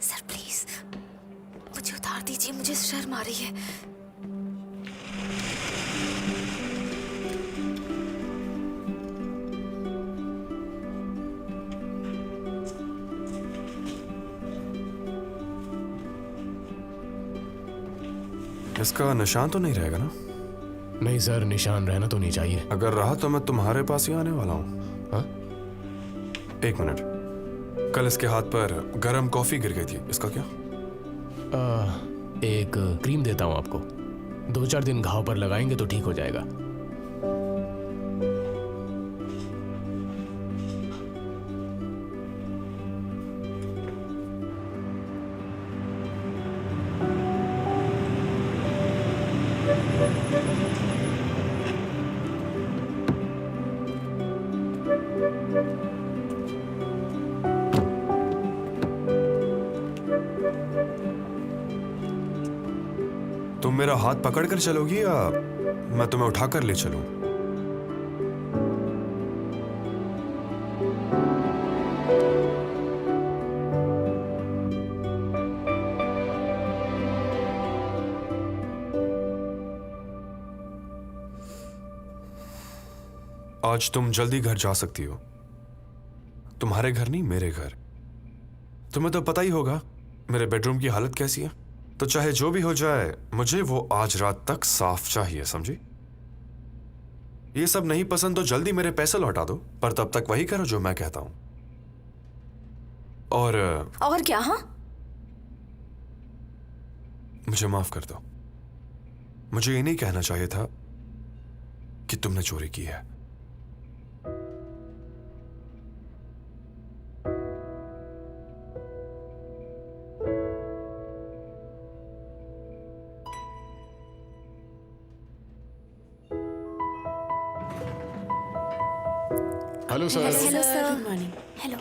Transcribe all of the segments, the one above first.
Sir please मुझे उतार दीजिए, मुझे शर्म आ रही है। इसका निशान तो नहीं रहेगा ना? नहीं सर, निशान रहना तो नहीं चाहिए। अगर रहा तो मैं तुम्हारे पास ही आने वाला हूँ। हाँ? एक मिनट, कल इसके हाथ पर गरम कॉफी गिर गई थी, इसका क्या? एक क्रीम देता हूँ आपको, 2-4 दिन घाव पर लगाएंगे तो ठीक हो जाएगा। तुम मेरा हाथ पकड़कर चलोगी या मैं तुम्हें उठाकर ले चलूं? आज तुम जल्दी घर जा सकती हो। तुम्हारे घर नहीं, मेरे घर। तुम्हें तो पता ही होगा मेरे बेडरूम की हालत कैसी है। तो चाहे जो भी हो जाए, मुझे वो आज रात तक साफ चाहिए, समझी? ये सब नहीं पसंद तो जल्दी मेरे पैसे लौटा दो, पर तब तक वही करो जो मैं कहता हूं। और क्या? हाँ, मुझे माफ कर दो। मुझे ये नहीं कहना चाहिए था कि तुमने चोरी की है। Hello sir. Hello sir. Good morning. Hello.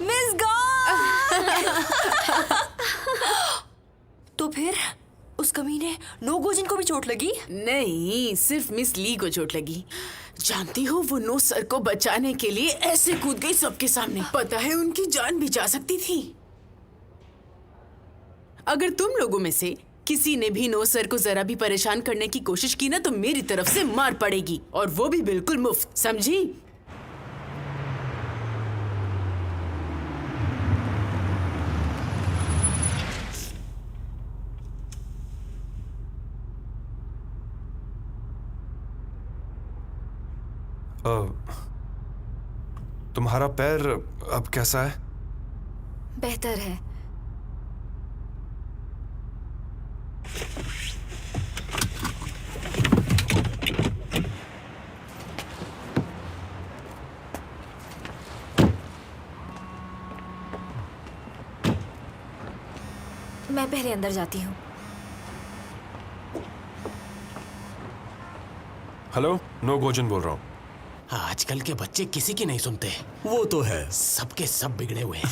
Miss God. तो फिर उस कमीने नो गोजिन को भी चोट लगी? नहीं, सिर्फ मिस ली को चोट लगी। जानती हो, वो नो सर को बचाने के लिए ऐसे कूद गई सबके सामने। पता है, उनकी जान भी जा सकती थी। अगर तुम लोगों में से किसी ने भी नो सर को जरा भी परेशान करने की कोशिश की ना, तो मेरी तरफ से मार पड़ेगी, और वो भी बिल्कुल मुफ्त, समझी? तुम्हारा पैर अब कैसा है? बेहतर है। मैं पहले अंदर जाती हूँ। हेलो, नो गोजन बोल रहा हूँ। आजकल के बच्चे किसी की नहीं सुनते। वो तो है, सबके सब बिगड़े हुए हैं।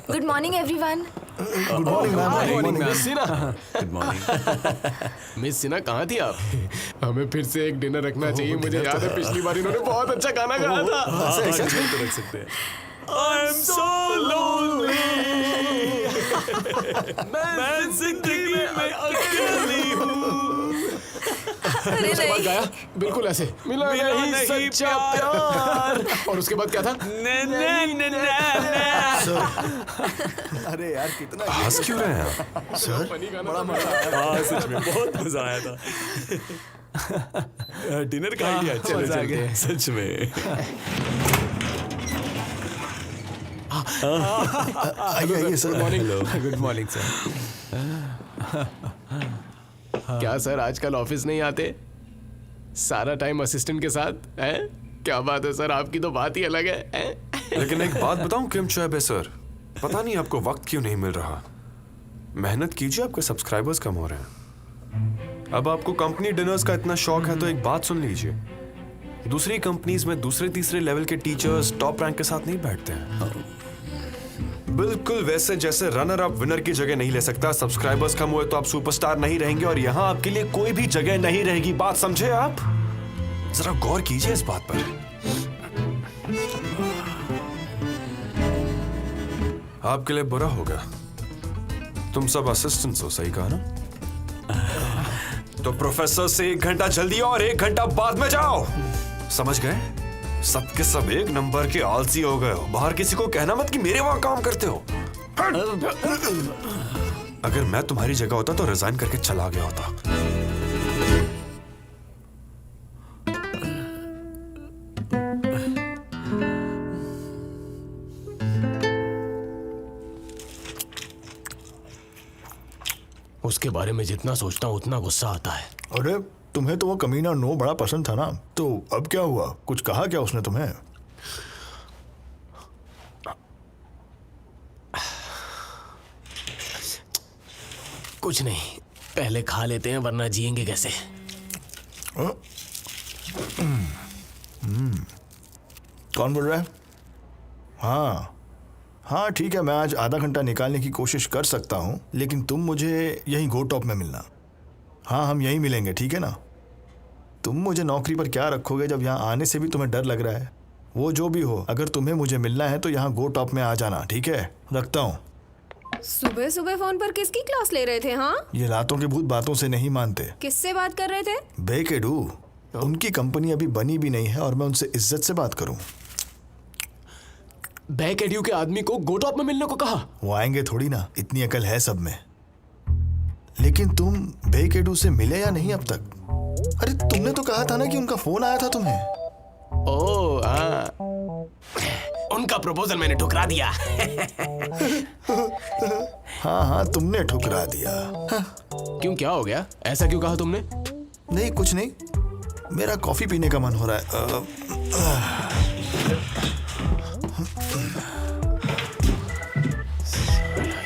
Good morning everyone. Good morning ma'am. Miss Sinha. Good morning. Miss Sinha, कहाँ थी आप? हमें फिर से एक डिनर रखना चाहिए। मुझे याद है पिछली बार इन्होंने बहुत अच्छा खाना खाया था। तो रख सकते हैं। I'm so lonely. मैं जिंदगी में अकेली हूँ। उसके बाद गाया बिल्कुल ऐसे, मिला नहीं सच्चा प्यार। और उसके बाद क्या था? अरे यार, कितना हंस क्यों रहे हैं आप? सर, बड़ा मजा आया। हाँ, सच में बहुत मजा आया था। डिनर का आइडिया चलो मजा आ चलते गया। हैं सच में। आइए आइए sir. Morning. Good morning sir. क्या सर आजकल ऑफिस नहीं आते? सारा टाइम असिस्टेंट के साथ है? क्या बात है सर, आपकी तो बात ही अलग है। लेकिन एक बात बताऊं किम चैबे सर, पता नहीं आपको वक्त क्यों नहीं मिल रहा। मेहनत कीजिए, आपके सब्सक्राइबर्स कम हो रहे हैं। अब आपको कंपनी डिनर्स का इतना शौक है तो एक बात सुन लीजिए, दूसरी कंपनीज में दूसरे तीसरे लेवल के टीचर्स टॉप रैंक के साथ नहीं बैठते हैं। बिल्कुल वैसे जैसे रनर अप विनर की जगह नहीं ले सकता, सब्सक्राइबर्स कम हुए तो आप सुपरस्टार नहीं रहेंगे और यहां आपके लिए कोई भी जगह नहीं रहेगी। बात समझे आप? जरा गौर कीजिए इस बात पर। आपके लिए बुरा होगा, तुम सब असिस्टेंट्स हो, सही कहा ना? तो प्रोफेसर से 1 घंटा जल्दी और 1 घंटा बाद में जाओ, समझ गए? सबके सब एक नंबर के आलसी हो गए हो। बाहर किसी को कहना मत कि मेरे वहां काम करते हो। अगर मैं तुम्हारी जगह होता तो रिजाइन करके चला गया होता। उसके बारे में जितना सोचता हूँ उतना गुस्सा आता है। अरे तुम्हें तो वो कमीना नो बड़ा पसंद था ना, तो अब क्या हुआ? कुछ कहा क्या उसने तुम्हें? कुछ नहीं, पहले खा लेते हैं वरना जिएंगे कैसे। कौन बोल रहा है? हाँ हाँ ठीक है, मैं आज आधा घंटा निकालने की कोशिश कर सकता हूँ, लेकिन तुम मुझे यहीं गो टॉप में मिलना। हाँ हम यहीं मिलेंगे, ठीक है ना? तुम मुझे नौकरी पर क्या रखोगे जब यहाँ आने से भी तुम्हें डर लग रहा है? वो जो भी हो, अगर तुम्हें मुझे मिलना है तो यहाँ गो टॉप में आ जाना, ठीक है? रखता हूँ। सुबह सुबह फोन पर किसकी क्लास ले रहे थे? हाँ, ये रातों के भूत बातों से नहीं मानते। किससे बात कर रहे थे? बेकेडू, उनकी कंपनी अभी बनी भी नहीं है और मैं उनसे इज्जत से बात करूं। बैक एड्यू के आदमी को गोटॉप में मिलने को कहा। वो आएंगे थोड़ी ना, इतनी अकल है सब में। लेकिन तुम बेकेडू से मिले या नहीं अब तक? अरे तुमने तो कहा था ना कि उनका फोन आया था तुम्हें। ओह हाँ, उनका प्रपोजल मैंने ठुकरा दिया। हाँ हाँ तुमने ठुकरा दिया। हाँ, क्यों, क्या हो गया? ऐसा क्यों कहा तुमने? नहीं कुछ नहीं, मेरा कॉफी पीने का मन हो रहा है।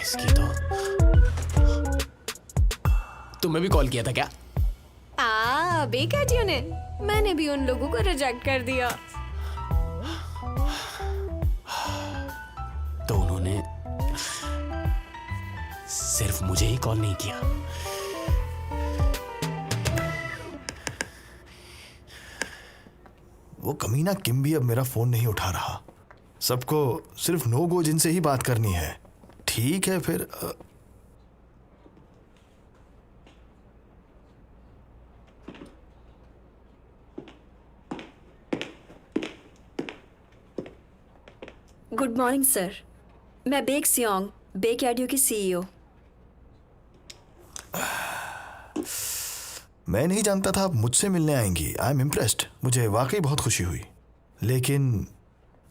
इसकी तो तुम्हें भी कॉल किया था क्या? बेकाटियों ने, मैंने भी उन लोगों को रिजेक्ट कर दिया। तो उन्होंने सिर्फ मुझे ही कॉल नहीं किया। वो कमीना किम भी अब मेरा फोन नहीं उठा रहा। सबको सिर्फ नो गो जिनसे ही बात करनी है। ठीक है फिर गुड मॉर्निंग सर, मैं बेक सियोंग, बेक एडियो की सीईओ। मैं नहीं जानता था आप मुझसे मिलने आएंगी। आई एम इम्प्रेस्ड, मुझे वाकई बहुत खुशी हुई। लेकिन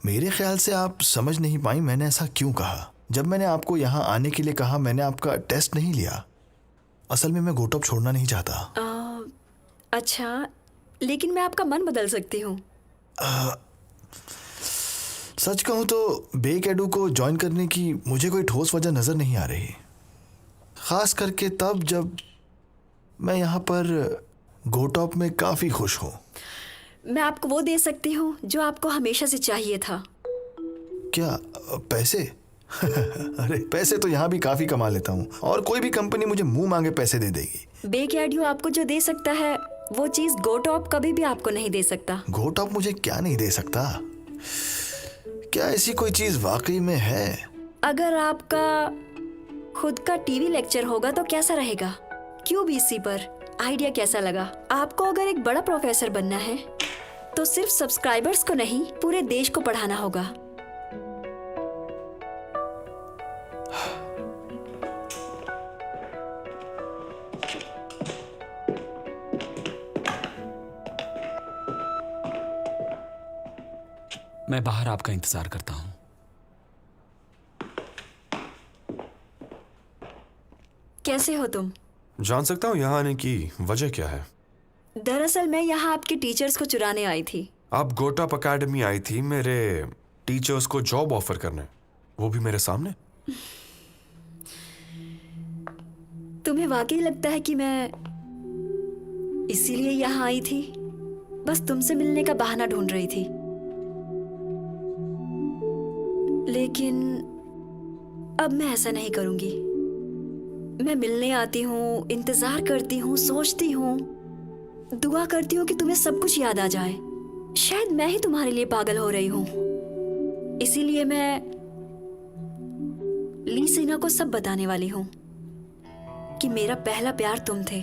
मेरे ख्याल से आप समझ नहीं पाई मैंने ऐसा क्यों कहा। जब मैंने आपको यहाँ आने के लिए कहा, मैंने आपका टेस्ट नहीं लिया। असल में मैं गोटॉप छोड़ना नहीं चाहता। अच्छा, लेकिन मैं आपका मन बदल सकती हूँ। सच कहूँ तो बेक एडू को ज्वाइन करने की मुझे कोई ठोस वजह नज़र नहीं आ रही, खास करके तब जब मैं यहाँ पर गोटॉप में काफ़ी खुश हूँ। मैं आपको वो दे सकती हूँ जो आपको हमेशा से चाहिए था। क्या पैसे? अरे पैसे तो यहाँ भी काफ़ी कमा लेता हूँ और कोई भी कंपनी मुझे मुंह मांगे पैसे दे देगी। बेक एडियो आपको जो दे सकता है वो चीज़ गोटॉप कभी भी आपको नहीं दे सकता। गोटॉप मुझे क्या नहीं दे सकता? क्या ऐसी कोई चीज़ वाकई में है? अगर आपका खुद का टीवी लेक्चर होगा तो कैसा रहेगा? QBC पर आइडिया कैसा लगा? आपको अगर एक बड़ा प्रोफेसर बनना है तो सिर्फ सब्सक्राइबर्स को नहीं, पूरे देश को पढ़ाना होगा। मैं बाहर आपका इंतजार करता हूँ। कैसे हो तुम? जान सकता हूँ यहाँ आने की वजह क्या है? दरअसल मैं यहाँ आपके टीचर्स को चुराने आई थी। आप गोटाप अकेडमी आई थी मेरे टीचर्स को जॉब ऑफर करने, वो भी मेरे सामने। तुम्हें वाकई लगता है कि मैं इसीलिए यहाँ आई थी? बस तुमसे मिलने का बहाना ढूंढ रही थी। लेकिन अब मैं ऐसा नहीं करूंगी। मैं मिलने आती हूँ, इंतजार करती हूँ, सोचती हूँ, दुआ करती हूँ कि तुम्हें सब कुछ याद आ जाए। शायद मैं ही तुम्हारे लिए पागल हो रही हूँ। इसीलिए मैं ली सिन्हा को सब बताने वाली हूँ कि मेरा पहला प्यार तुम थे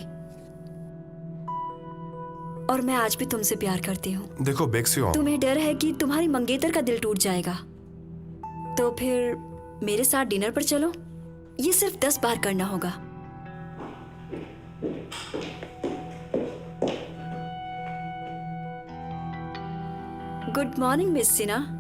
और मैं आज भी तुमसे प्यार करती हूँ। देखो बेक्सियोंग, तुम्हें डर है कि तुम्हारी मंगेतर का दिल टूट जाएगा, तो फिर मेरे साथ डिनर पर चलो। ये सिर्फ 10 बार करना होगा। Good morning miss Sinha.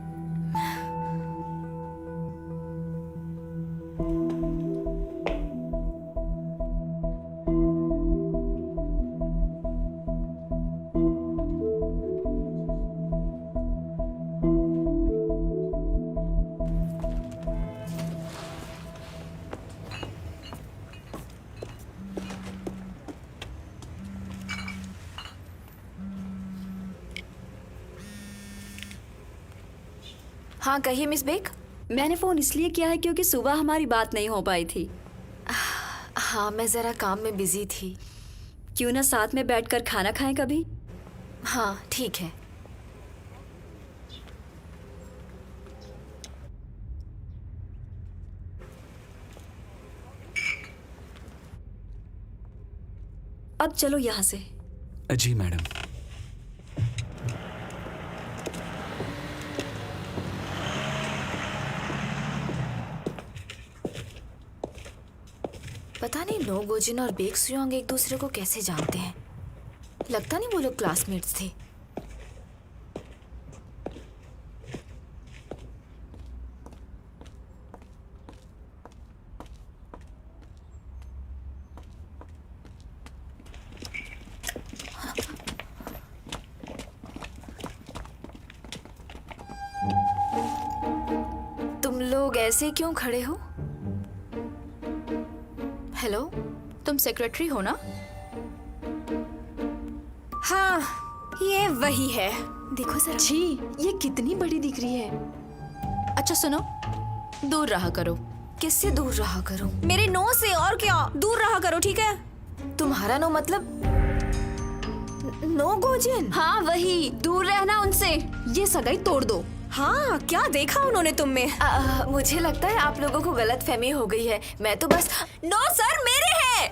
हाँ कहिए मिस बेक। मैंने फोन इसलिए किया है क्योंकि सुबह हमारी बात नहीं हो पाई थी। हाँ मैं जरा काम में बिजी थी। क्यों ना साथ में बैठकर खाना खाएं कभी? हाँ ठीक है। अब चलो यहाँ से। जी मैडम। पता नहीं नो गोजिन और बेक सुयोंग एक दूसरे को कैसे जानते हैं। लगता नहीं वो लोग क्लासमेट्स थे। तुम लोग ऐसे क्यों खड़े हो? हेलो, तुम सेक्रेटरी हो ना? हाँ ये वही है। देखो जरा। छी, ये कितनी बड़ी दिख रही है। अच्छा सुनो, दूर रहा करो। किससे दूर रहा करूं? मेरे नो से। और क्या, दूर रहा करो, ठीक है? तुम्हारा नो मतलब नो गोजिन? हाँ वही, दूर रहना उनसे। ये सगाई तोड़ दो। हाँ, क्या देखा उन्होंने तुम में? मुझे लगता है आप लोगों को गलतफहमी हो गई है। मैं तो बस। नो सर, मेरे हैं।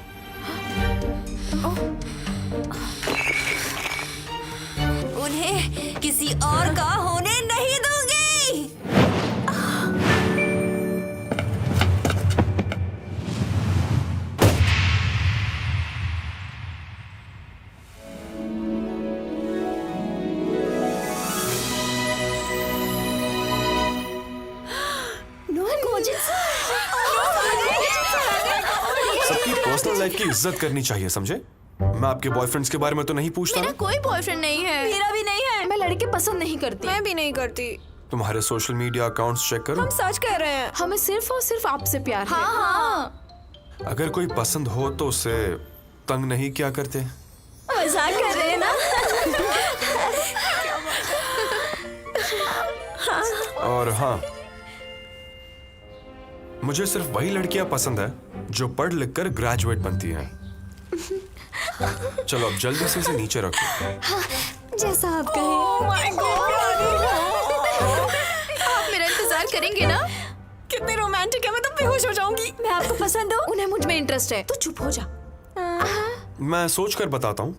उन्हें किसी और का होने नहीं दूंगी। सबकी पर्सनल लाइफ की इज्जत करनी चाहिए, समझे? मैं आपके बॉयफ्रेंड्स के बारे में तो नहीं पूछता। मेरा कोई बॉयफ्रेंड नहीं है। मेरा भी नहीं है। मैं लड़के पसंद नहीं करती। मैं भी नहीं करती। तुम्हारे सोशल मीडिया अकाउंट्स चेक करो। हम सच कह रहे हैं। हमें सिर्फ और सिर्फ आपसे प्यार है। हाँ हाँ। अगर कोई पसंद हो तो उसे तंग नहीं क्या करते? मजाक कर रहे हैं ना? और हाँ, मुझे सिर्फ वही लड़कियां पसंद है जो पढ़ लिख कर ग्रेजुएट बनती हैं। चलो अब जल्दी से इसे नीचे रखो। जैसा आप कहें। आप मेरा इंतजार करेंगे ना? कितने रोमांटिक है, मैं तो बेहोश हो जाऊंगी। मैं आपको पसंद हूँ? उन्हें मुझ में इंटरेस्ट है। तो चुप हो जा। मैं सोच कर बताता हूँ।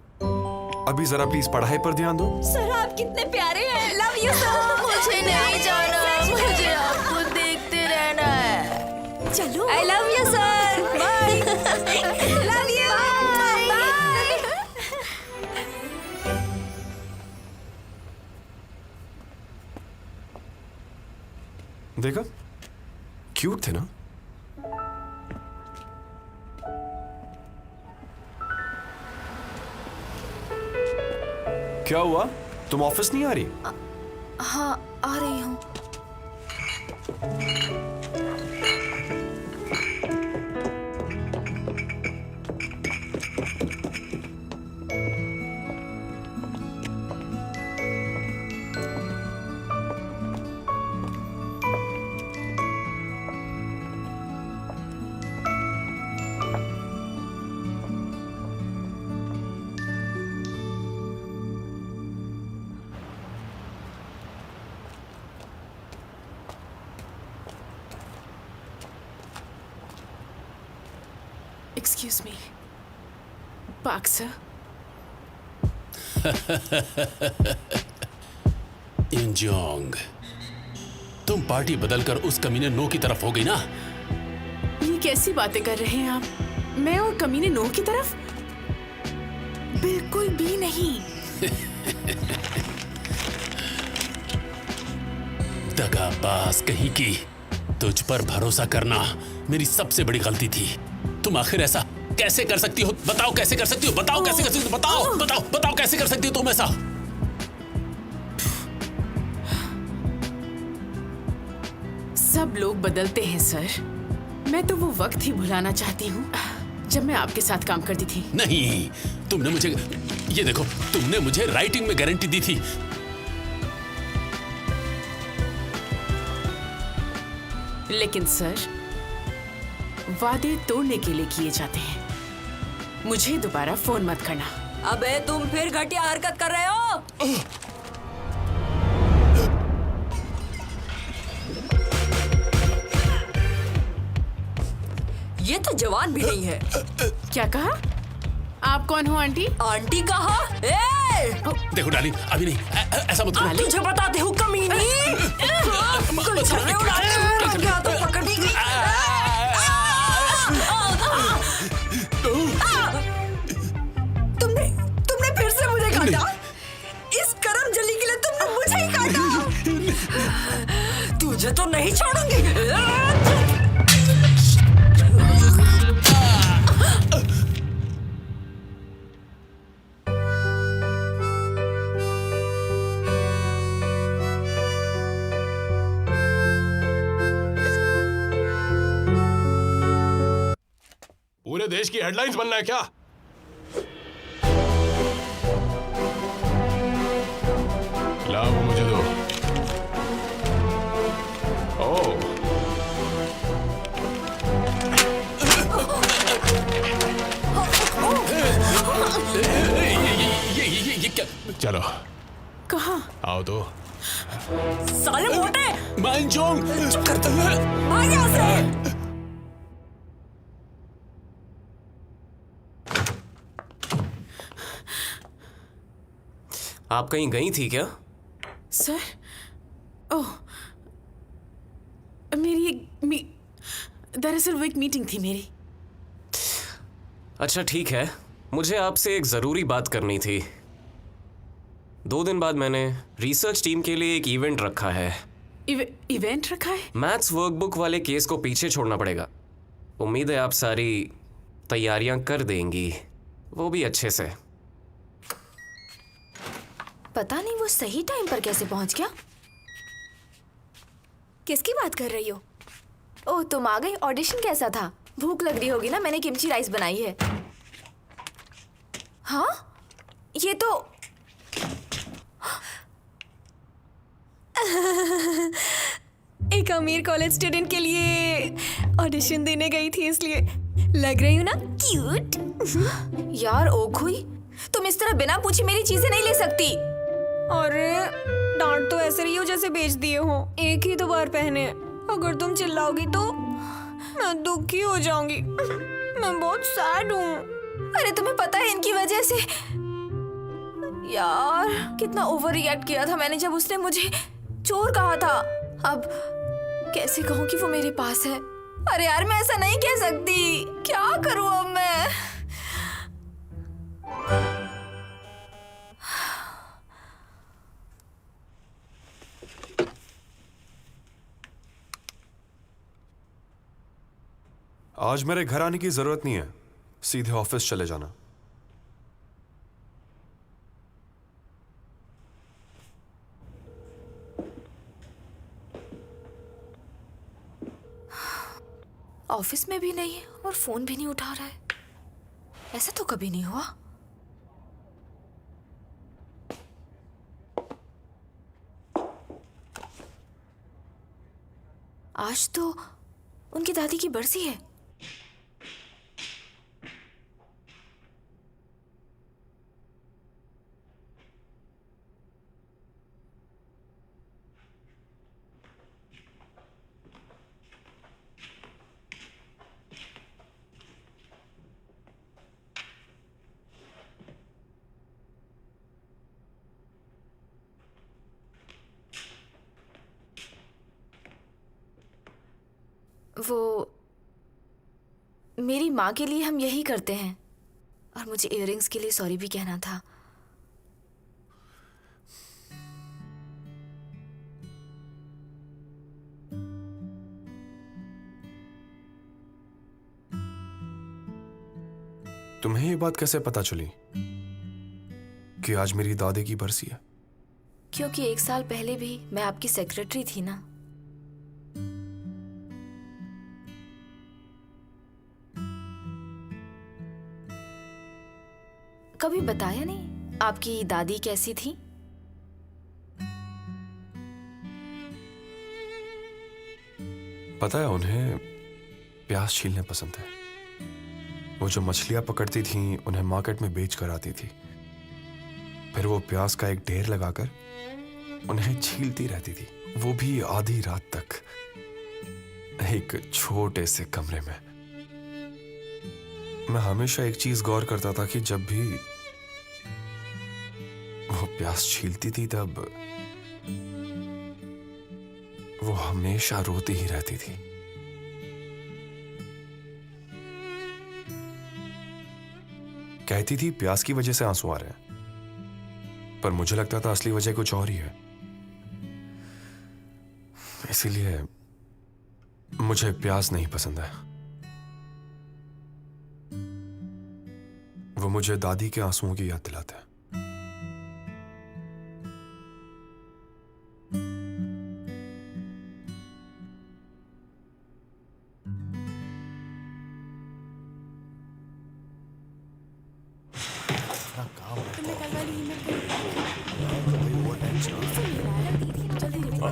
अभी जरा प्लीज पढ़ाई पर ध्यान दो। सर आप कितने प्यारे हैं। Love you sir. मुझे नहीं जाना, मुझे आपको देखते रहना है। चलो। I love you sir. Bye. Love you. Bye. देखा, क्यूट थे ना? क्या हुआ? तुम ऑफिस नहीं आ रही? हाँ, आ रही हूँ। Excuse me, Park sir. इंजोंग, तुम पार्टी बदलकर उस कमीने नो की तरफ हो गई ना? ये कैसी बातें कर रहे हैं आप? मैं और कमीने नो की तरफ? बिल्कुल भी नहीं। दगाबाज कहीं की, तुझ पर भरोसा करना मेरी सबसे बड़ी गलती थी। तुम आखिर ऐसा कैसे कर सकती हो? बताओ कैसे कर सकती हो? बताओ कैसे कर सकती हो? बताओ बताओ बताओ कैसे कर सकती हो तुम ऐसा? सब लोग बदलते हैं सर। मैं तो वो वक्त ही भुलाना चाहती हूँ जब मैं आपके साथ काम करती थी। नहीं, तुमने मुझे, ये देखो, तुमने मुझे राइटिंग में गारंटी दी थी। लेकिन सर, वादे तोड़ने के लिए किए जाते हैं। मुझे दोबारा फोन मत करना। अबे तुम फिर घटिया हरकत कर रहे हो। ये तो जवान भी नहीं है। क्या कहा? आप कौन हो आंटी? आंटी कहा? ए! देखो डार्लिंग, अभी नहीं, ऐसा मत करो। तुझे बताते हूँ कमीनी। कुछ छर्रे उड़ाते क्या तो पकड़ दी गई। तुमने फिर से मुझे काटा। इस करम जली के लिए तुमने मुझे ही काटा। तुझे तो नहीं छोड़ूंगी। पूरे देश की हेडलाइंस बनना है क्या? लाओ वो मुझे दो। ओह, ये क्या? चलो कहाँ? आओ तो। साले मोटे, मानजोंग, चुप कर तुम। भाग यहाँ से। आप कहीं गई थी क्या? सर, ओह, दरअसल वो एक मीटिंग थी मेरी। अच्छा ठीक है, मुझे आपसे एक ज़रूरी बात करनी थी। 2 दिन बाद मैंने रिसर्च टीम के लिए एक इवेंट रखा है। इवेंट रखा है? मैथ्स वर्कबुक वाले केस को पीछे छोड़ना पड़ेगा। उम्मीद है आप सारी तैयारियां कर देंगी, वो भी अच्छे से। पता नहीं वो सही टाइम पर कैसे पहुंच गया। किसकी बात कर रही हो? ओह, तुम आ गई। ऑडिशन कैसा था? भूख लग रही होगी ना, मैंने किमची राइस बनाई है। हाँ, ये तो एक अमीर कॉलेज स्टूडेंट के लिए ऑडिशन देने गई थी, इसलिए लग रही हूँ ना क्यूट। यार ओखुई, तुम इस तरह बिना पूछे मेरी चीजें नहीं ले सकती। अरे डांट तो ऐसे रही हो जैसे बेच दिए हो। एक ही 2 बार पहने, अगर तुम चिल्लाओगी तो मैं दुखी हो जाऊंगी। मैं बहुत सैड हूँ। अरे तुम्हें पता है इनकी वजह से यार कितना ओवर रिएक्ट किया था मैंने जब उसने मुझे चोर कहा था। अब कैसे कहूँ कि वो मेरे पास है? अरे यार मैं ऐसा नहीं कह सकती। क्या करूँ अब मैं? आज मेरे घर आने की जरूरत नहीं है, सीधे ऑफिस चले जाना। ऑफिस में भी नहीं है और फोन भी नहीं उठा रहा है। ऐसा तो कभी नहीं हुआ। आज तो उनकी दादी की बरसी है। वो मेरी माँ के लिए हम यही करते हैं और मुझे इयररिंग्स के लिए सॉरी भी कहना था। तुम्हें ये बात कैसे पता चली कि आज मेरी दादी की बरसी है? क्योंकि 1 साल पहले भी मैं आपकी सेक्रेटरी थी ना। कभी बताया नहीं आपकी दादी कैसी थी? पता है, उन्हें प्यास छीलने पसंद है। वो जो मछलियां पकड़ती थीं उन्हें मार्केट में बेच कर आती थी। फिर वो प्यास का एक ढेर लगाकर उन्हें छीलती रहती थी, वो भी आधी रात तक, एक छोटे से कमरे में। मैं हमेशा एक चीज गौर करता था कि जब भी वो प्यास छीलती थी तब वो हमेशा रोती ही रहती थी। कहती थी प्यास की वजह से आंसू आ रहे हैं, पर मुझे लगता था असली वजह कुछ और ही है। इसीलिए मुझे प्यास नहीं पसंद है। वो मुझे दादी के आंसुओं की याद दिलाता है।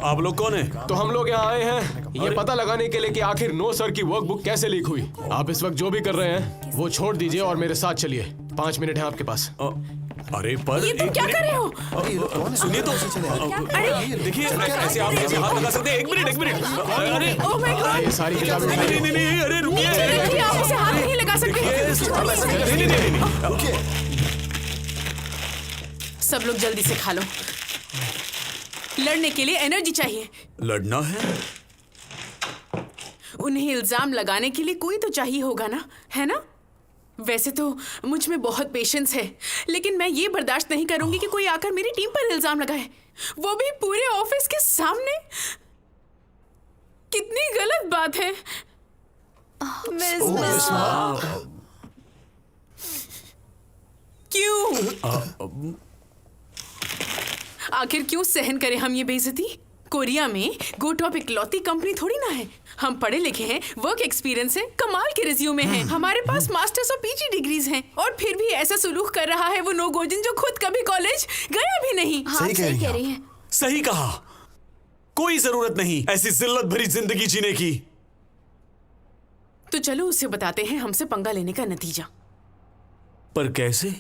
आप लोग कौन है? तो हम लोग यहाँ आए हैं ये पता लगाने के लिए कि आखिर नो सर की वर्कबुक कैसे लीक हुई। आप इस वक्त जो भी कर रहे हैं वो छोड़ दीजिए और मेरे साथ चलिए। 5 मिनट है आपके पास। अरे पर ये तुम क्या कर रहे हो? सुनिए तो, देखिए ऐसे आप कैसे हाथ लगा सकते हैं? 1 मिनट। अरे ओह माय गॉड, ये सारी किताबें नहीं, अरे रुकिए। देखिए आप इसे हाथ नहीं लगा सकते। नहीं। सब लोग जल्दी से खा लो। लड़ने के लिए एनर्जी चाहिए। लड़ना है? उन्हें इल्जाम लगाने के लिए कोई तो चाहिए होगा ना, है ना? वैसे तो मुझ में बहुत पेशेंस है, लेकिन मैं ये बर्दाश्त नहीं करूंगी कि कोई आकर मेरी टीम पर इल्जाम लगाए, वो भी पूरे ऑफिस के सामने। कितनी गलत बात है। क्यों? आखिर क्यों सहन करें हम ये बेइज्जती? कोरिया में गोटॉप इकलौती कंपनी थोड़ी ना है। हम पढ़े लिखे हैं, वर्क एक्सपीरियंस है, कमाल के रिज्यूमे हैं, हमारे पास मास्टर्स और पीजी डिग्रीज हैं, और फिर भी ऐसा सुलूक कर रहा है वो नोगोजिन जो खुद कभी कॉलेज गया भी नहीं। हाँ, सही कह रही हैं। सही कहा। कोई जरूरत नहीं ऐसी जिल्लत भरी जिंदगी जीने की। तो चलो उसे बताते हैं हमसे पंगा लेने का नतीजा। पर कैसे?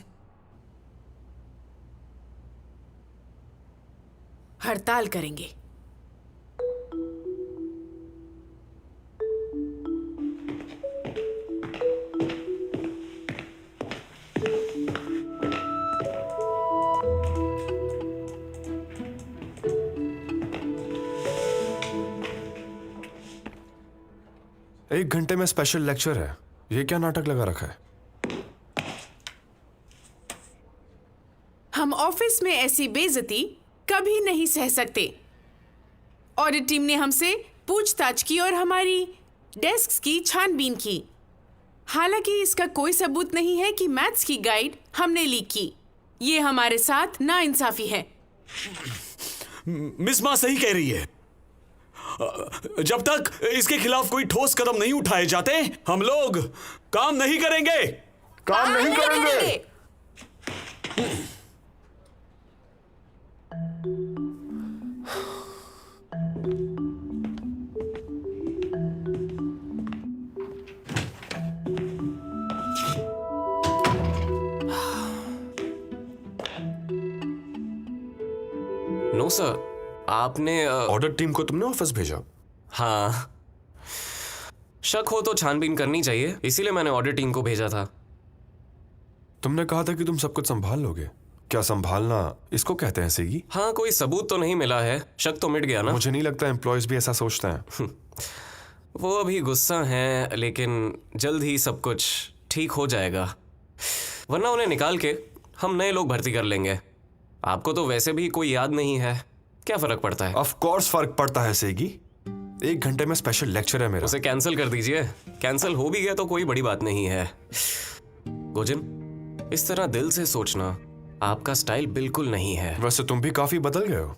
हड़ताल करेंगे। एक घंटे में स्पेशल लेक्चर है, ये क्या नाटक लगा रखा है? हम ऑफिस में ऐसी बेइज्जती कभी नहीं सह सकते। ऑडिट टीम ने हमसे पूछताछ की और हमारी डेस्क की छानबीन की। हालांकि इसका कोई सबूत नहीं है कि मैथ्स की गाइड हमने लीक की। ये हमारे साथ नाइंसाफी है। मिस माँ सही कह रही है। जब तक इसके खिलाफ कोई ठोस कदम नहीं उठाए जाते, हम लोग काम नहीं करेंगे। काम नहीं करेंगे। नो सर, आपने ऑडिट टीम को तुमने ऑफिस भेजा? हाँ, शक हो तो छानबीन करनी चाहिए, इसीलिए मैंने ऑडिट टीम को भेजा था। तुमने कहा था कि तुम सब कुछ संभाल लोगे। क्या संभालना इसको कहते हैं सेगी? हाँ, कोई सबूत तो नहीं मिला है, शक तो मिट गया ना। मुझे नहीं लगता एम्प्लॉयज भी ऐसा सोचते हैं। वो अभी गुस्सा हैं, लेकिन जल्द ही सब कुछ ठीक हो जाएगा। वरना उन्हें निकाल के हम नए लोग भर्ती कर लेंगे। आपको तो वैसे भी कोई याद नहीं है, क्या फर्क पड़ता है? ऑफ कोर्स फर्क पड़ता है सेगी। 1 घंटे में स्पेशल लेक्चर है मेरा। उसे कैंसिल कर दीजिए। कैंसिल हो भी गया तो कोई बड़ी बात नहीं है। गोजिन, इस तरह दिल से सोचना आपका स्टाइल बिल्कुल नहीं है। वैसे तुम भी काफी बदल गए हो।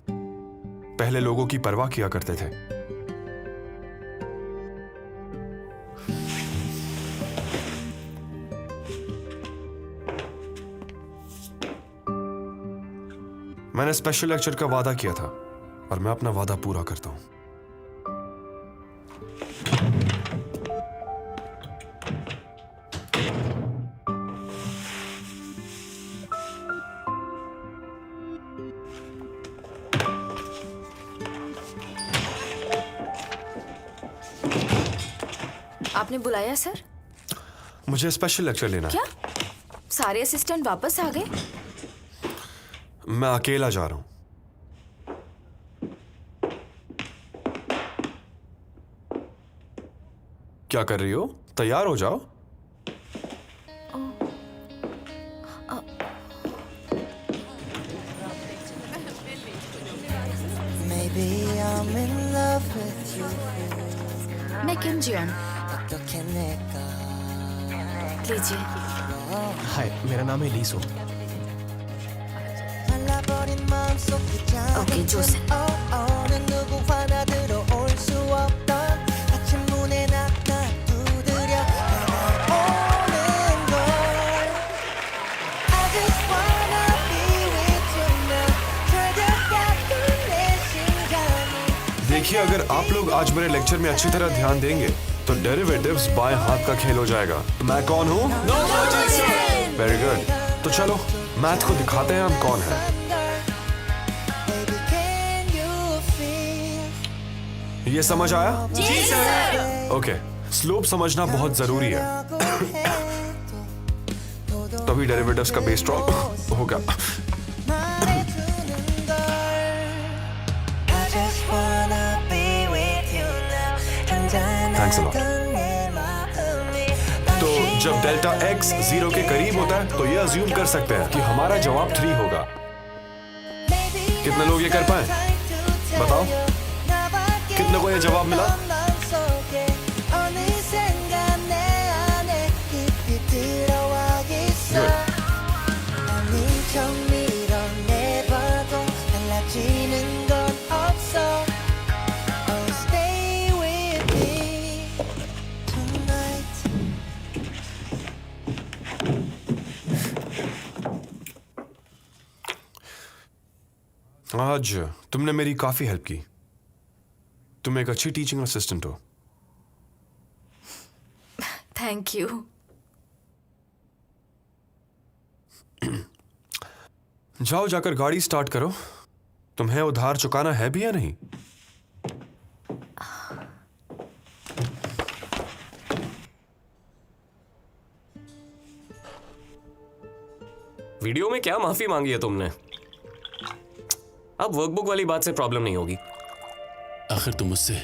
पहले लोगों की परवाह किया करते थे। मैंने स्पेशल लेक्चर का वादा किया था और मैं अपना वादा पूरा करता हूं। आपने बुलाया सर? मुझे स्पेशल लेक्चर लेना है। क्या सारे असिस्टेंट वापस आ गए? मैं अकेला जा रहा हूं। क्या कर रही हो? तैयार हो जाओ। मैं किम जियोन। लीजिए। हाय, मेरा नाम है लीसो। Okay, juice. देखिए, अगर आप लोग आज मेरे लेक्चर में अच्छी तरह ध्यान देंगे तो डेरिवेटिव्स बाएं हाथ का खेल हो जाएगा। मैं कौन हूँ? Very good. तो चलो मैथ को दिखाते हैं हम कौन है। ये समझ आया? जी सर। ओके, स्लोप समझना बहुत जरूरी है। तभी डेरिवेटिव्स का बेस स्ट्रॉन्ग होगा। Thanks a lot. तो जब डेल्टा x 0 के करीब होता है तो ये अज्यूम कर सकते हैं कि हमारा जवाब 3 होगा। कितने लोग ये कर पाए? बताओ, कितने को ये जवाब मिला? आज तुमने मेरी काफी हेल्प की। तुम एक अच्छी टीचिंग असिस्टेंट हो। Thank you. जाओ, जाकर गाड़ी स्टार्ट करो। तुम्हें उधार चुकाना है भी या नहीं? वीडियो में क्या माफी मांगी है तुमने? अब वर्कबुक वाली बात से प्रॉब्लम नहीं होगी। आखिर तुम मुझसे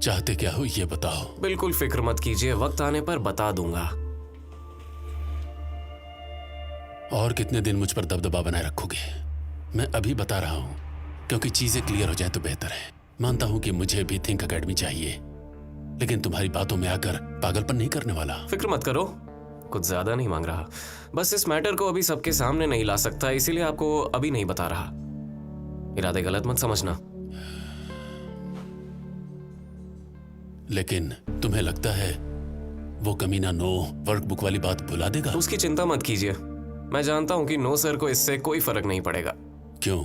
चाहते क्या हो ये बताओ। बिल्कुल फिक्र मत कीजिए, वक्त आने पर बता दूंगा। और कितने दिन मुझ पर दबदबा बनाए रखोगे? मैं अभी बता रहा हूं, क्योंकि चीजें क्लियर हो जाए तो बेहतर है। मानता हूं कि मुझे भी थिंक अकेडमी चाहिए, लेकिन तुम्हारी बातों में आकर पागलपन नहीं करने वाला। फिक्र मत करो, कुछ ज्यादा नहीं मांग रहा। बस इस मैटर को अभी सबके सामने नहीं ला सकता, इसीलिए आपको अभी नहीं बता रहा। इरादे गलत मत समझना। लेकिन तुम्हें लगता है वो कमीना नो वर्कबुक वाली बात भुला देगा? उसकी चिंता मत कीजिए, मैं जानता हूं कि नो सर को इससे कोई फर्क नहीं पड़ेगा। क्यों?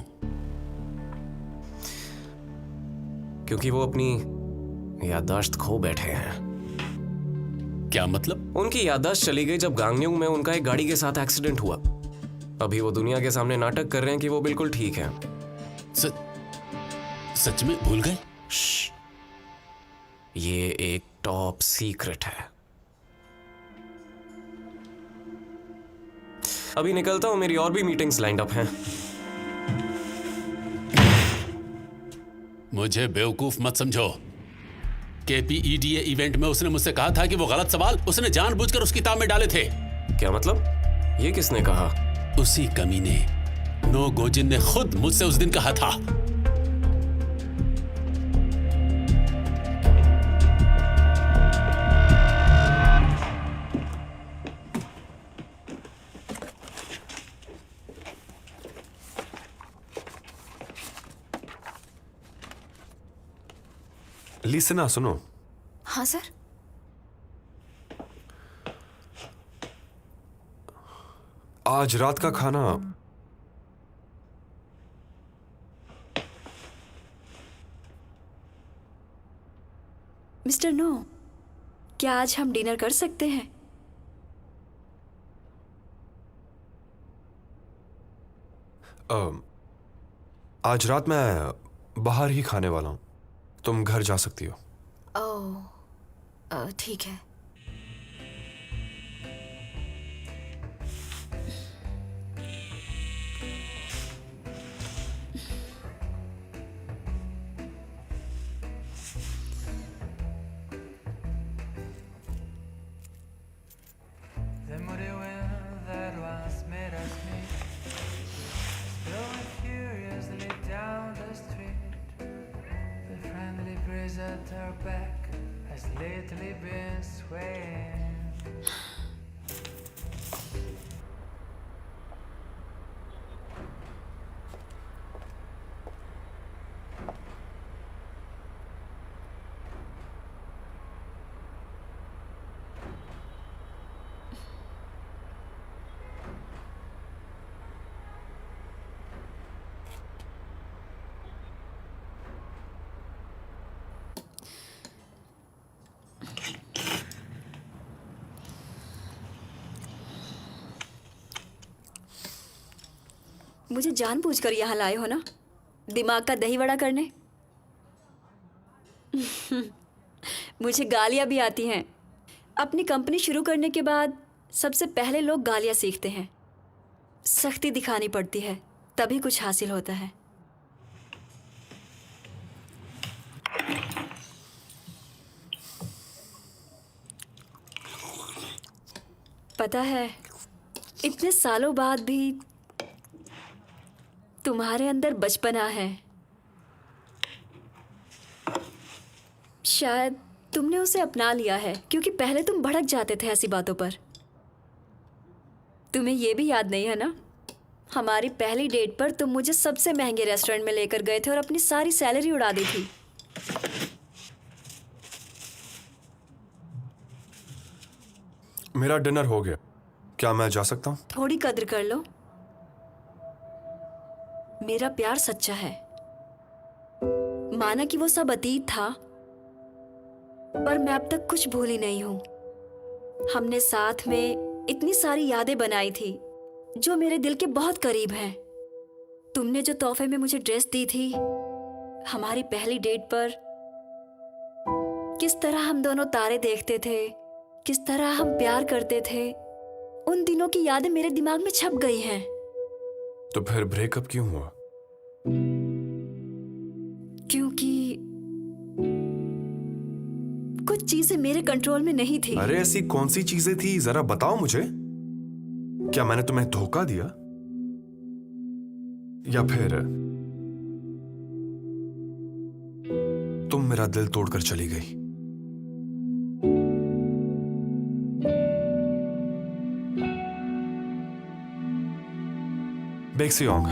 क्योंकि वो अपनी याददाश्त खो बैठे हैं। क्या मतलब? उनकी याददाश्त चली गई जब गांगन्यूंग में उनका एक गाड़ी के साथ एक्सीडेंट हुआ। अभी वो दुनिया के सामने नाटक कर रहे हैं कि वो बिल्कुल ठीक है। सच में भूल गए? ये एक टॉप सीक्रेट है। अभी निकलता हूं, मेरी और भी मीटिंग्स लाइंड अप हैं। मुझे बेवकूफ मत समझो। KPEDA इवेंट में उसने मुझसे कहा था कि वो गलत सवाल उसने जानबूझकर उस किताब में डाले थे। क्या मतलब? ये किसने कहा? उसी कमीने नो गोजिन ने खुद मुझसे उस दिन कहा था। लिसना, सुनो। हाँ सर। आज रात का खाना मिस्टर नो, क्या आज हम डिनर कर सकते हैं? आज रात मैं बाहर ही खाने वाला हूं, तुम घर जा सकती हो। ओह, ठीक है। At her back has lately been swaying. मुझे जानबूझकर यहाँ लाए हो ना, दिमाग का दही वड़ा करने? मुझे गालियाँ भी आती हैं। अपनी कंपनी शुरू करने के बाद सबसे पहले लोग गालियाँ सीखते हैं। सख्ती दिखानी पड़ती है, तभी कुछ हासिल होता है। पता है, इतने सालों बाद भी तुम्हारे अंदर बचपना है। शायद तुमने उसे अपना लिया है, क्योंकि पहले तुम भड़क जाते थे ऐसी बातों पर। तुम्हें ये भी याद नहीं है ना, हमारी पहली डेट पर तुम मुझे सबसे महंगे रेस्टोरेंट में लेकर गए थे और अपनी सारी सैलरी उड़ा दी थी। मेरा डिनर हो गया, क्या मैं जा सकता हूँ? थोड़ी कद्र कर लो। मेरा प्यार सच्चा है। माना कि वो सब अतीत था, पर मैं अब तक कुछ भूली नहीं हूं। हमने साथ में इतनी सारी यादें बनाई थी जो मेरे दिल के बहुत करीब हैं। तुमने जो तोहफे में मुझे ड्रेस दी थी, हमारी पहली डेट पर किस तरह हम दोनों तारे देखते थे, किस तरह हम प्यार करते थे, उन दिनों की यादें मेरे दिमाग में छप गई हैं। तो फिर ब्रेकअप क्यों हुआ? क्योंकि कुछ चीजें मेरे कंट्रोल में नहीं थी। अरे ऐसी कौन सी चीजें थी, जरा बताओ मुझे। क्या मैंने तुम्हें धोखा दिया, या फिर तुम मेरा दिल तोड़कर चली गई? बेक्सियोंग,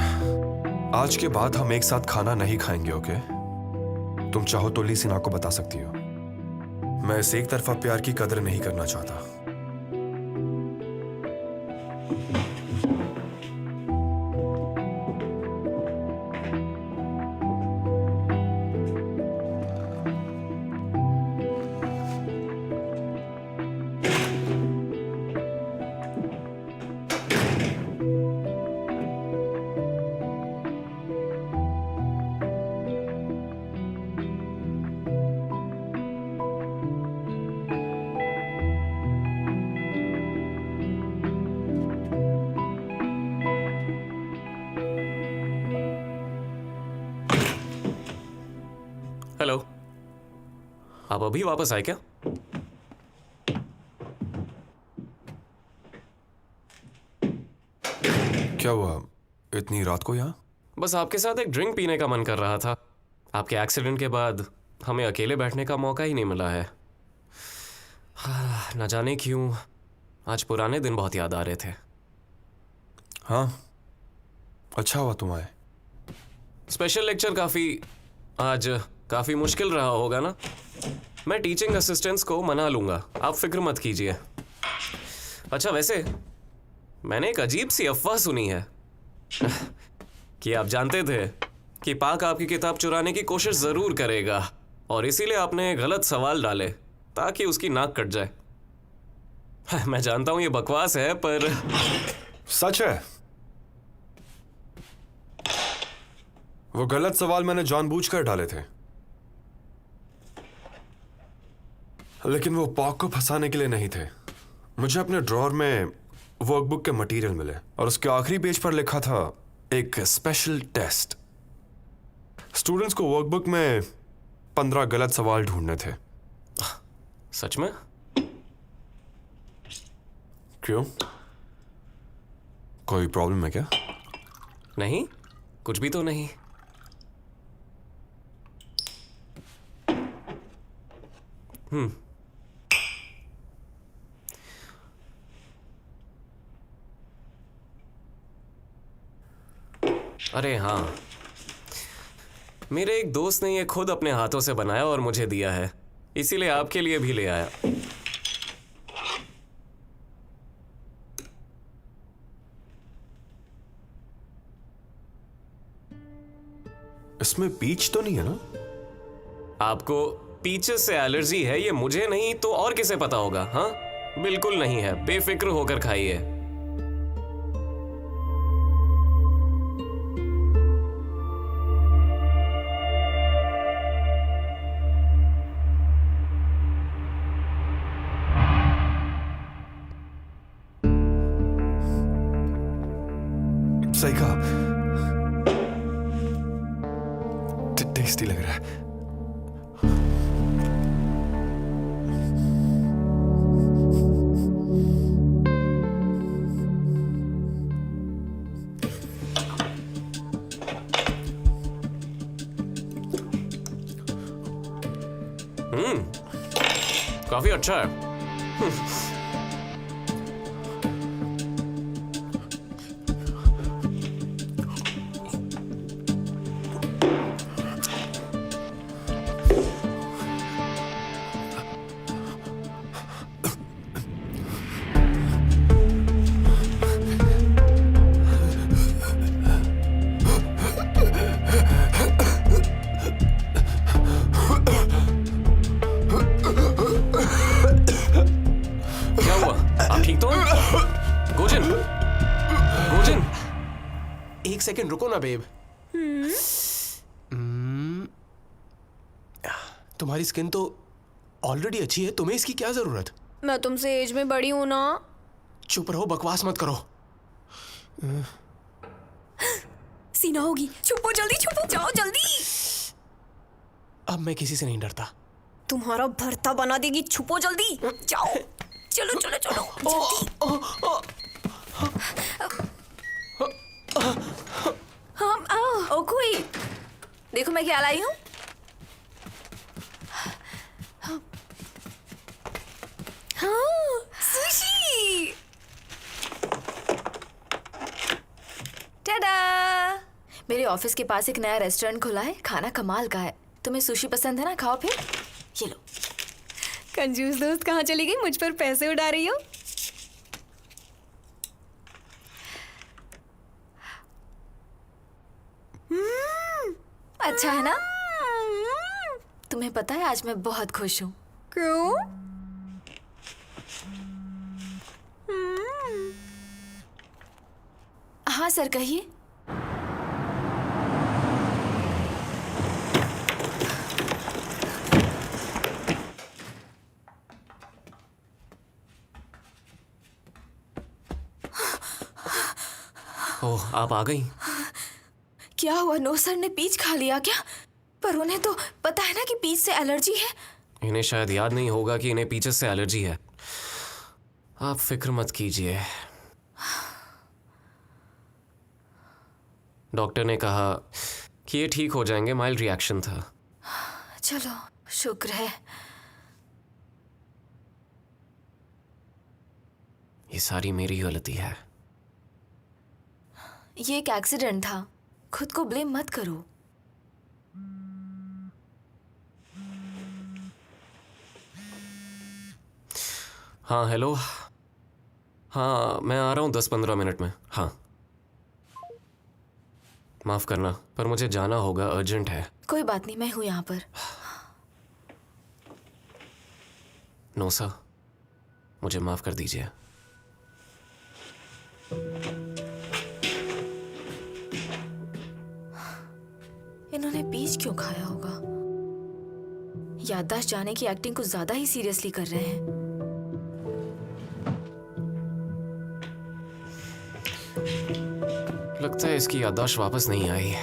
आज के बाद हम एक साथ खाना नहीं खाएंगे, ओके? तुम चाहो तो ली सिन्हा को बता सकती हो। मैं इस एक तरफा प्यार की कदर नहीं करना चाहता। हेलो, आप अभी वापस आए क्या? क्या हुआ इतनी रात को यहाँ? बस आपके साथ एक ड्रिंक पीने का मन कर रहा था। आपके एक्सीडेंट के बाद हमें अकेले बैठने का मौका ही नहीं मिला है। न जाने क्यों आज पुराने दिन बहुत याद आ रहे थे। हाँ, अच्छा हुआ तुम आए। स्पेशल लेक्चर काफ़ी मुश्किल रहा होगा ना? मैं टीचिंग असिस्टेंट्स को मना लूँगा, आप फिक्र मत कीजिए। अच्छा, वैसे मैंने एक अजीब सी अफवाह सुनी है कि आप जानते थे कि पाक आपकी किताब चुराने की कोशिश ज़रूर करेगा और इसीलिए आपने गलत सवाल डाले ताकि उसकी नाक कट जाए। मैं जानता हूँ ये बकवास है, पर सच है। वो गलत सवाल मैंने जानबूझकर डाले थे, लेकिन वो पाक को फंसाने के लिए नहीं थे। मुझे अपने ड्रॉर में वर्कबुक के मटेरियल मिले और उसके आखिरी पेज पर लिखा था एक स्पेशल टेस्ट। स्टूडेंट्स को वर्कबुक में 15 गलत सवाल ढूंढने थे। सच में? क्यों, कोई प्रॉब्लम है क्या? नहीं, कुछ भी तो नहीं। अरे हाँ, मेरे एक दोस्त ने ये खुद अपने हाथों से बनाया और मुझे दिया है, इसीलिए आपके लिए भी ले आया। इसमें पीच तो नहीं है ना? आपको पीचेस से एलर्जी है, ये मुझे नहीं तो और किसे पता होगा? हाँ, बिल्कुल नहीं है, बेफिक्र होकर खाइए। सही कहा, टेस्टी लग रहा है। काफी अच्छा है। क्या हुआ? आप ठीक तो हैं? गोजन, गोजन, एक सेकंड रुको ना बेब। तुम्हारी स्किन तो ऑलरेडी अच्छी है, तुम्हें इसकी क्या जरूरत? मैं तुमसे एज में बड़ी हूं ना। चुप रहो, बकवास मत करो। सीना होगी, छुपो जल्दी, छुपो, जाओ जल्दी। अब मैं किसी से नहीं डरता। तुम्हारा भरता बना देगी, छुपो जल्दी, जाओ। चलो चलो चलो हम आओ। ओ कोई देखो मैं क्या लाई हूँ। हाँ, सुशी। टाडा। मेरे ऑफिस के पास एक नया रेस्टोरेंट खुला है, खाना कमाल का है। तुम्हें सुशी पसंद है ना, खाओ फिर। ये लो। कंजूस दोस्त कहाँ चली गई, मुझ पर पैसे उड़ा रही हो? अच्छा है ना? तुम्हें पता है आज मैं बहुत खुश हूँ। क्यों? हाँ सर, कहिए। ओह, आप आ गई। क्या हुआ, नो सर ने पीच खा लिया क्या? पर उन्हें तो पता है ना कि पीच से एलर्जी है। इन्हें शायद याद नहीं होगा कि इन्हें पीचेस से एलर्जी है। आप फिक्र मत कीजिए। डॉक्टर ने कहा कि ये ठीक हो जाएंगे, माइल्ड रिएक्शन था। चलो, शुक्र है। ये सारी मेरी गलती है। ये एक एक्सीडेंट था, खुद को ब्लेम मत करो। हाँ हेलो। हाँ मैं आ रहा हूँ 10-15 मिनट में। हाँ माफ करना, पर मुझे जाना होगा, अर्जेंट है। कोई बात नहीं, मैं हूँ यहाँ पर। नो सर, मुझे माफ कर दीजिए। इन्होंने पीच क्यों खाया होगा? याददाश्त जाने की एक्टिंग कुछ ज्यादा ही सीरियसली कर रहे हैं। लगता है इसकी याददाश्त वापस नहीं आई।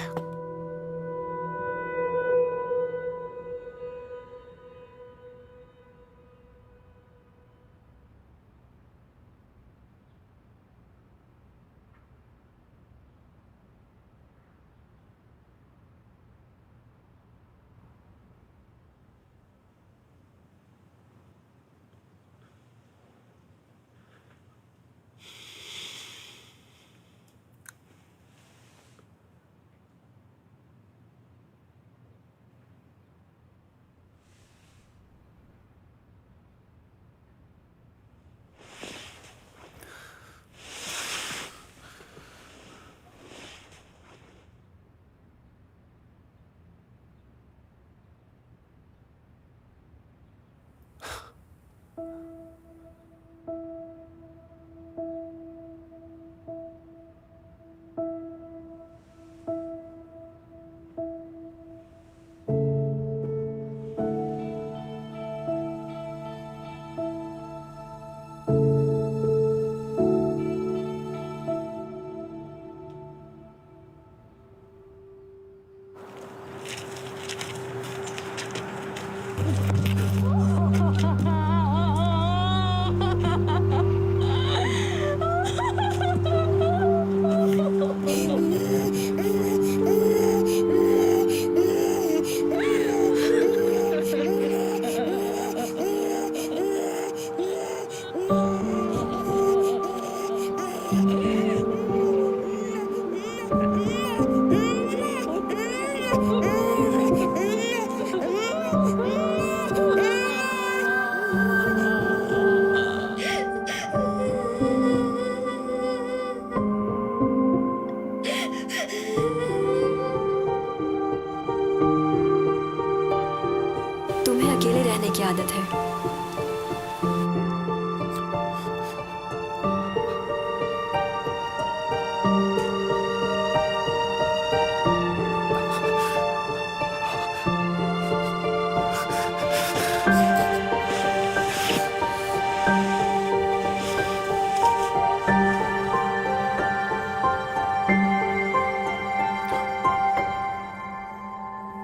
तुम्हें अकेले रहने की आदत है।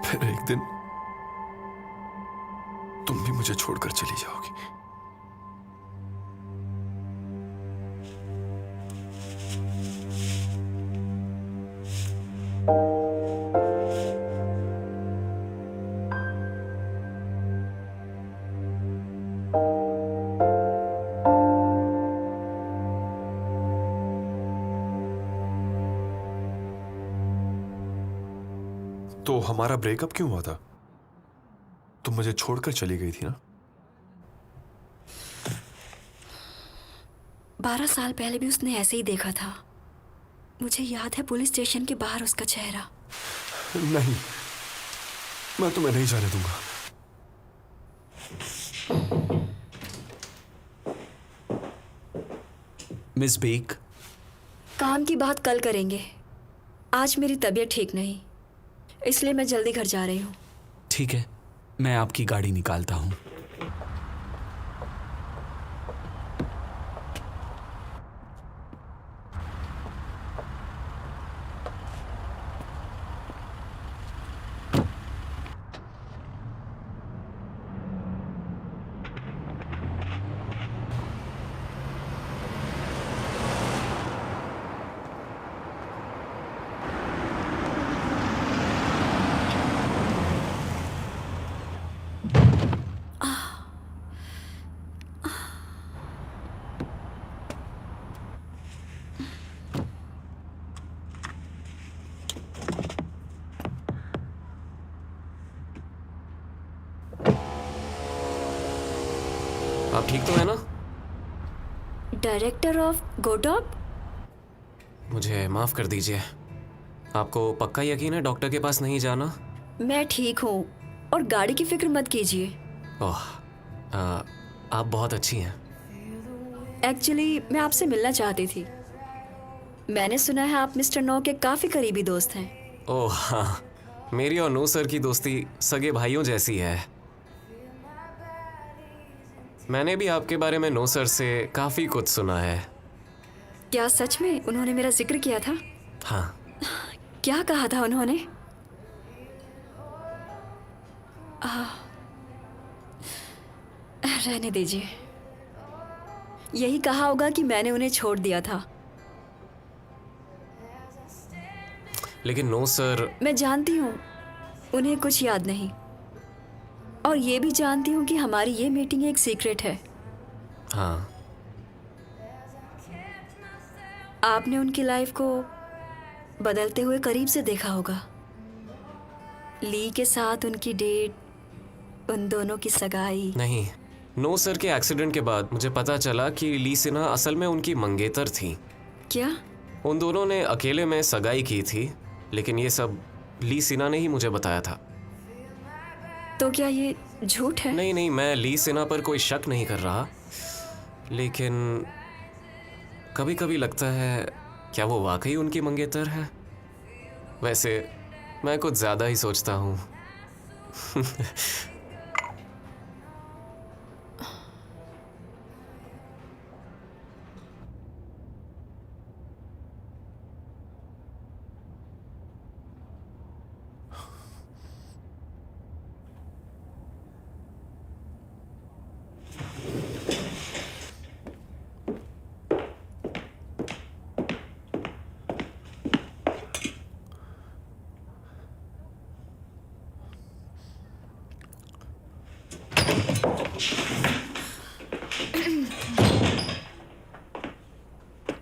फिर एक दिन तुम भी मुझे छोड़कर चली जाओगी। तो हमारा ब्रेकअप क्यों हुआ था? तुम मुझे छोड़कर चली गई थी ना? 12 साल पहले भी उसने ऐसे ही देखा था। मुझे याद है पुलिस स्टेशन के बाहर उसका चेहरा। नहीं, मैं तुम्हें नहीं जाने दूंगा। मिस बेक, काम की बात कल करेंगे। आज मेरी तबीयत ठीक नहीं, इसलिए मैं जल्दी घर जा रही हूँ। ठीक है, मैं आपकी गाड़ी निकालता हूँ। आप ठीक तो है ना? डायरेक्टर ऑफ गोटॉप? मुझे माफ कर दीजिए। आपको पक्का यकीन है डॉक्टर के पास नहीं जाना? मैं ठीक हूँ और गाड़ी की फिक्र मत कीजिए। ओह, आप बहुत अच्छी हैं। एक्चुअली मैं आपसे मिलना चाहती थी। मैंने सुना है आप मिस्टर नो के काफी करीबी दोस्त हैं। ओह हाँ, मेरी और नो सर की दोस्ती सगे भाइयों जैसी है। मैंने भी आपके बारे में नो सर से काफी कुछ सुना है। क्या सच में उन्होंने मेरा जिक्र किया था? हाँ। क्या कहा था उन्होंने? रहने दीजिए। यही कहा होगा कि मैंने उन्हें छोड़ दिया था। लेकिन नो सर। मैं जानती हूँ उन्हें कुछ याद नहीं, और ये भी जानती हूँ कि हमारी ये मीटिंग एक सीक्रेट है। हाँ। आपने उनकी लाइफ को बदलते हुए करीब से देखा होगा। ली के साथ उनकी डेट, उन दोनों की सगाई। नहीं, नो सर के एक्सीडेंट के बाद मुझे पता चला कि ली सिन्हा असल में उनकी मंगेतर थी। क्या? उन दोनों ने अकेले में सगाई की थी, लेकिन ये सब ली सिन्हा ने ही मुझे बताया था। तो क्या ये झूठ है? नहीं नहीं, मैं ली सिन्हा पर कोई शक नहीं कर रहा, लेकिन कभी कभी लगता है क्या वो वाकई उनकी मंगेतर है। वैसे मैं कुछ ज्यादा ही सोचता हूँ।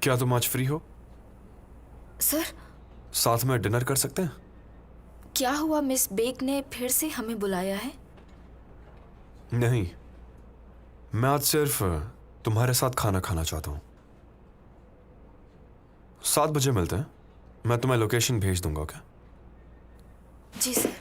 क्या तुम आज फ्री हो? सर, साथ में डिनर कर सकते हैं? क्या हुआ? मिस बेक ने फिर से हमें बुलाया है? नहीं, मैं आज सिर्फ तुम्हारे साथ खाना खाना चाहता हूँ। 7 बजे मिलते हैं। मैं तुम्हें लोकेशन भेज दूंगा। क्या? जी सर।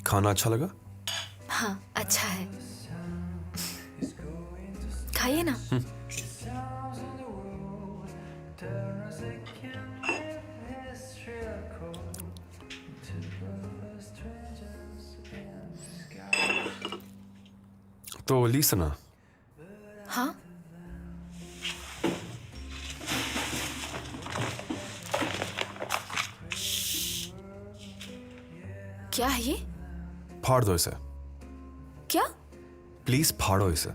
खाना अच्छा लगा? हाँ, अच्छा है। खाइए ना। तो ली सिन्हा, हाँ, क्या है ये? फाड़ दो इसे, क्या? प्लीज फाड़ो इसे।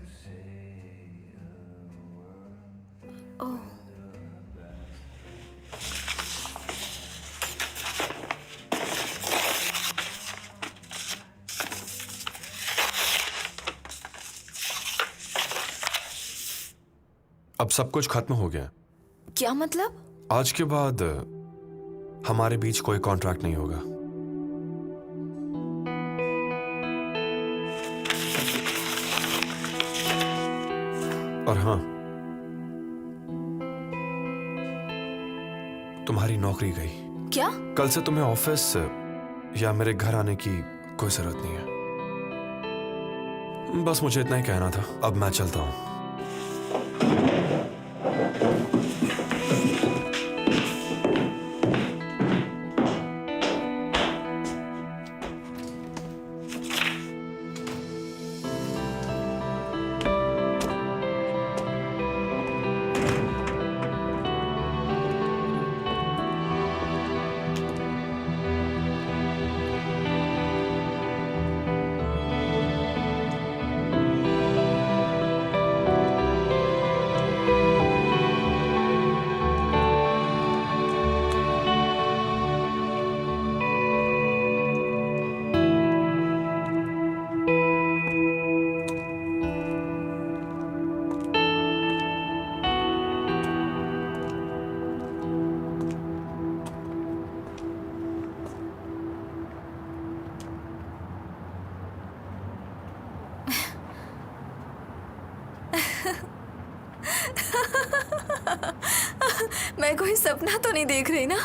ओह, अब सब कुछ खत्म हो गया। क्या मतलब? आज के बाद हमारे बीच कोई कॉन्ट्रैक्ट नहीं होगा। और हाँ, तुम्हारी नौकरी गई। क्या? कल से तुम्हें ऑफिस या मेरे घर आने की कोई जरूरत नहीं है। बस मुझे इतना ही कहना था। अब मैं चलता हूं। मैं कोई सपना तो नहीं देख रही ना?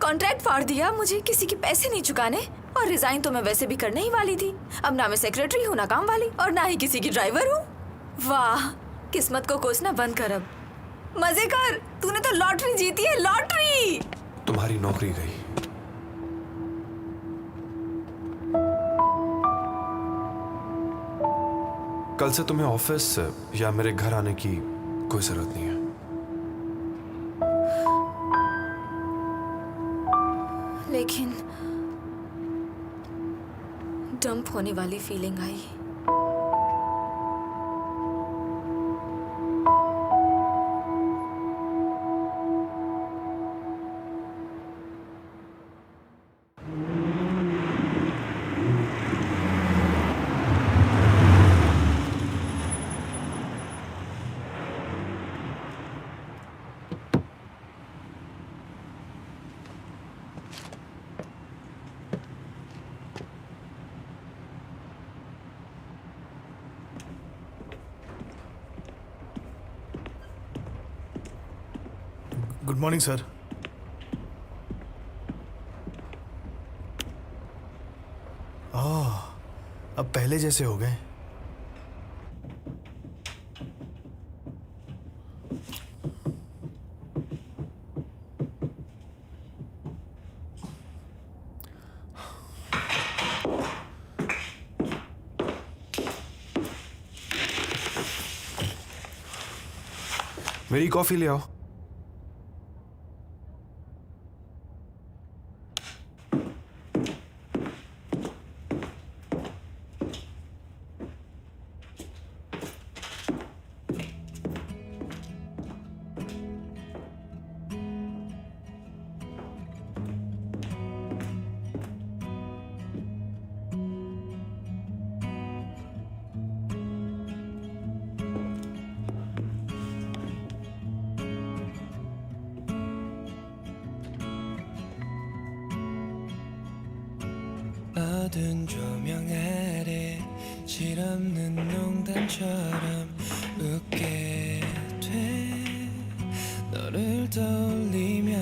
कॉन्ट्रैक्ट फाड़ दिया, मुझे किसी के पैसे नहीं चुकाने, और रिजाइन तो मैं वैसे भी करने ही वाली थी। अब ना मैं सेक्रेटरी हूँ, ना काम वाली, और ना ही किसी की ड्राइवर हूँ। वाह, किस्मत को कोसना बंद कर। अब मजे कर, तूने तो लॉटरी जीती है, लॉटरी। तुम्हारी नौकरी गई। कल से तुम्हें ऑफिस या मेरे घर आने की कोई जरूरत नहीं है। लेकिन डंप होने वाली फीलिंग आई। Good morning sir. ओह, अब पहले जैसे हो गए। मेरी कॉफी ले आओ। 어두운 조명 아래 실없는 농담처럼 웃게 돼. 너를 떠올리면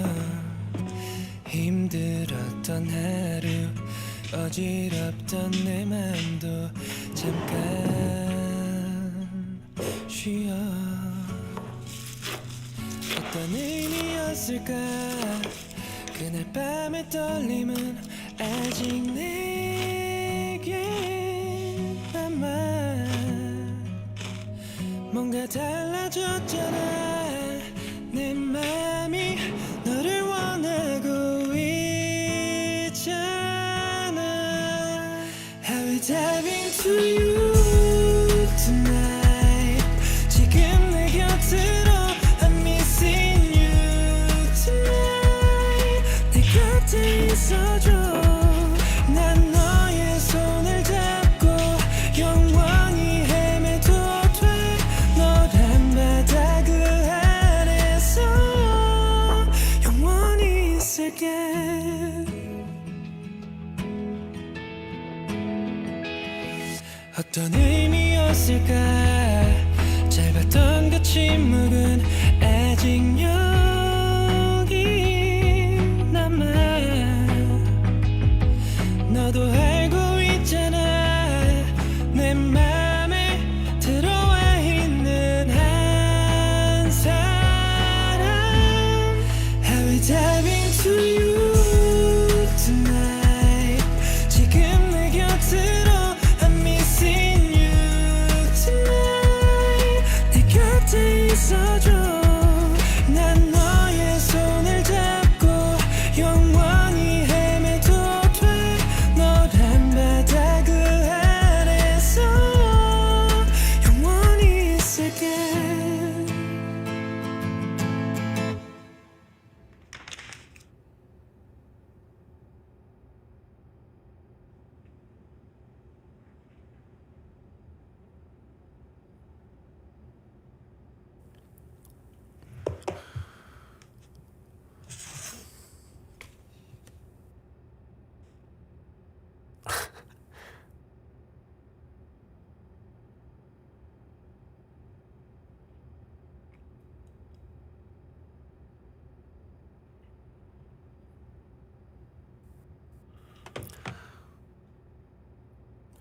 힘들었던 하루, 어지럽던 내 맘도 잠깐 쉬어. 어떤 의미였을까 그날 밤의 떨림은 아직 내게 남아. 뭔가 달라졌잖아. 내 맘이 너를 원하고 있잖아. to you tonight. 지금 내 곁으로 I'm missing you tonight. 내 곁에 있어줘. 난 너의 손을 잡고 영원히 헤매도 돼. 너란 바다 그 아래서 영원히 있을게. 어떤 의미였을까. 짧았던 그 침묵은 아직 여기 남아. 너도 알고 있잖아. 내 맘에 들어와 있는 한 사람. I will dive into you tonight. 지금 내 곁으로 I'm missing you tonight. 내 곁에 있어줘. 난 너의 손을 잡고 영원히 헤매도 돼. 너란 바다 그 아래서 영원히 있을게.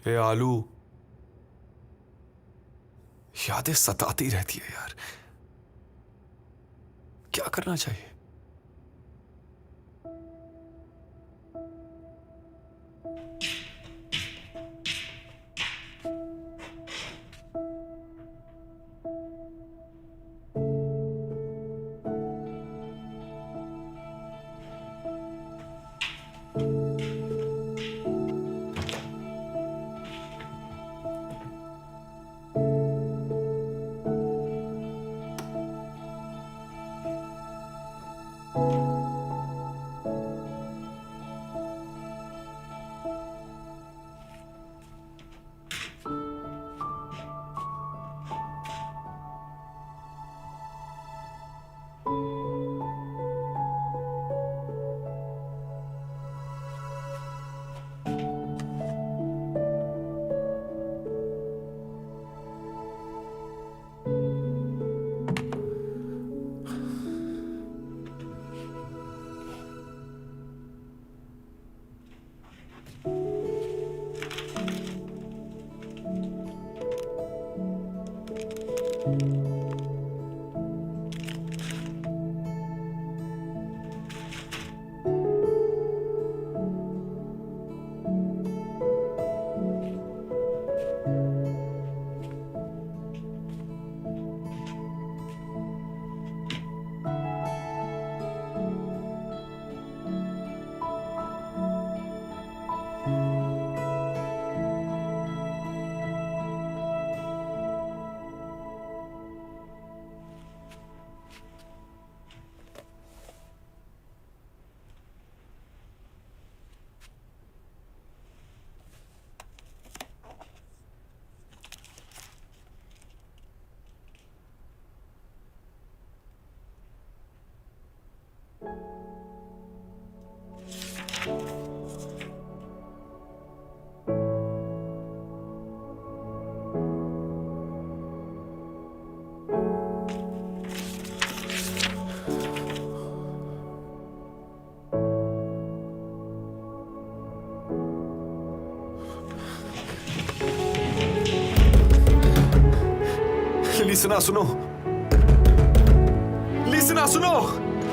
ए आलू, यादें सताती रहती है यार। क्या करना चाहिए? लीसना सुनो, लीसना सुनो।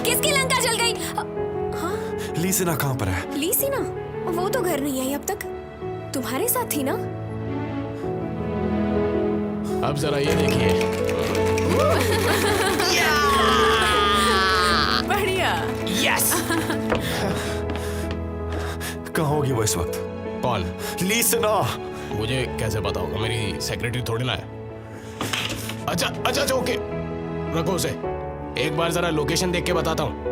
किसकी लंका जल गई? लीसना कहाँ पर है? लीसिना, वो तो घर नहीं आई अब तक। तुम्हारे साथ थी ना? अब जरा ये देखिए। बढ़िया। यस। कहाँ होगी वो इस वक्त? कॉल। लीसना, मुझे कैसे पता होगा? मेरी सेक्रेटरी थोड़ी ना है। अच्छा ओके, रखो उसे। एक बार जरा लोकेशन देख के बताता हूँ।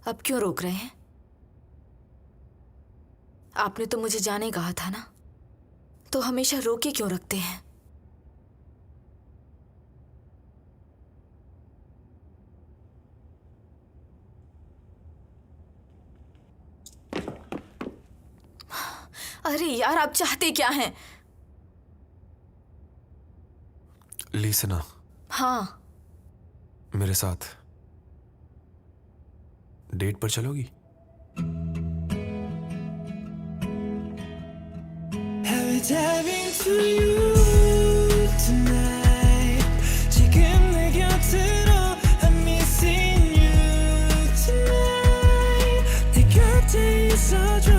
अब क्यों रोक रहे हैं? आपने तो मुझे जाने कहा था ना, तो हमेशा रोके क्यों रखते हैं? अरे यार, आप चाहते क्या हैं? लीसना, हाँ, मेरे साथ डेट पर चलोगी? How we dive into you tonight. 지금 내 곁으로 I'm missing you tonight. 내 곁에 있어줘.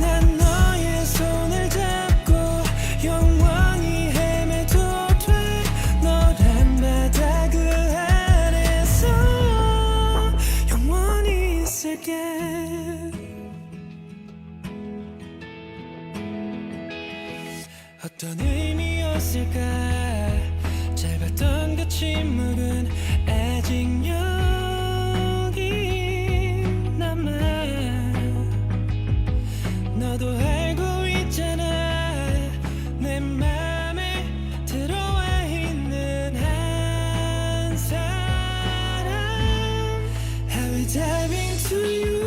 난 너의 손을 잡고 영원히 헤매도 돼. 너란 바다 그 아래서 영원히 있을게. 어떤 의미였을까? 짧았던 그 침묵은 아직 여기 남아. 너도 알고 있잖아. 내 맘에 들어와 있는 한 사람. How we dive into you